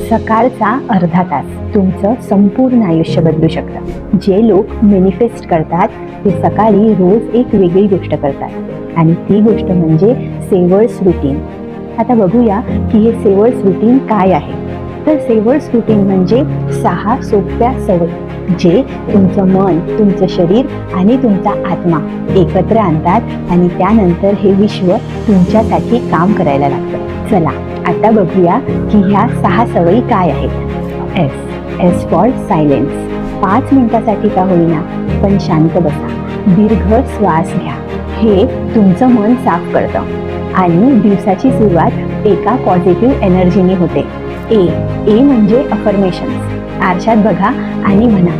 सकाळचा अर्धा तास तुमचं संपूर्ण आयुष्य बदलू शकतं. जे लोक मॅनिफेस्ट करतात ते सकाळी रोज एक वेगळी गोष्ट करतात आणि ती गोष्ट म्हणजे सेवर्स रुटीन. आता बघूया की हे सेवर्स रुटीन काय आहे. तर सेवर्स रुटीन म्हणजे 6 सोप्या सवयी जे तुमचं मन, तुमचं शरीर आणि तुमचा आत्मा एकत्र आणतात आणि त्यानंतर हे विश्व तुमच्यासाठी काम करायला लागतं. चला आता बघूया की ह्या 6 सवयी काय आहेत. S for silence. 5 मिनिटासाठी का होईना पण शांत बसा. दीर्घ श्वास घ्या. हे तुमचं मन साफ करतं आणि दिवसाची सुरुवात एका पॉझिटिव्ह एनर्जीने होते. ए म्हणजे अफर्मेशन्स. आरशात बघा आणि म्हणा,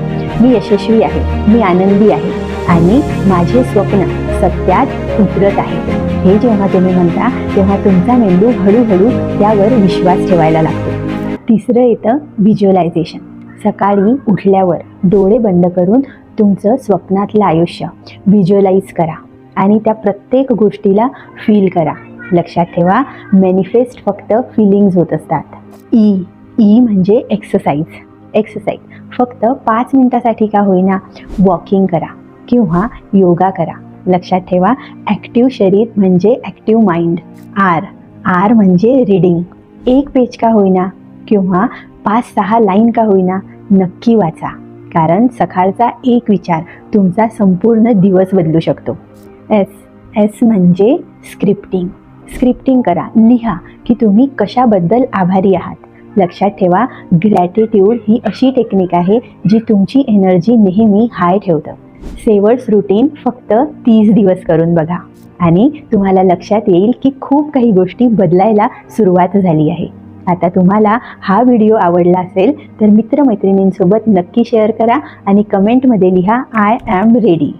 मी यशस्वी आहे, मी आनंदी आहे आणि माझे स्वप्न सत्यात उतरत आहे. हे जेव्हा तुम्ही म्हणता तेव्हा तुमचा मेंदू हळूहळू त्यावर विश्वास ठेवायला लागतो. तिसरं येतं व्हिज्युअलायझेशन. सकाळी उठल्यावर डोळे बंद करून तुमचं स्वप्नातलं आयुष्य व्हिज्युअलाइज करा आणि त्या प्रत्येक गोष्टीला फील करा. लक्षात ठेवा, मॅनिफेस्ट फक्त फिलिंग्ज होत असतात. ई म्हणजे एक्सरसाइज. फक्त 5 मिनिटासाठी का होईना वॉकिंग करा किंवा योगा करा. लक्षात ठेवा, ॲक्टिव्ह शरीर म्हणजे ॲक्टिव्ह माइंड. आर म्हणजे रीडिंग. 1 पेज का होईना किंवा 5-6 लाईन का होईना नक्की वाचा, कारण सकाळचा एक विचार तुमचा संपूर्ण दिवस बदलू शकतो. एस म्हणजे स्क्रिप्टिंग करा. लिहा की तुम्ही कशाबद्दल आभारी आहात. लक्षात ठेवा, ग्रॅटिट्यूड ही अशी टेक्निक आहे जी तुमची एनर्जी नेहमी हाय ठेवतं. सेवर्स रुटीन फक्त 30 दिवस करून बघा आणि तुम्हाला लक्षात येईल की खूप काही गोष्टी बदलायला सुरुवात झाली आहे. आता तुम्हाला हा व्हिडिओ आवडला असेल तर मित्रमैत्रिणींसोबत नक्की शेअर करा आणि कमेंटमध्ये लिहा, आय ॲम रेडी.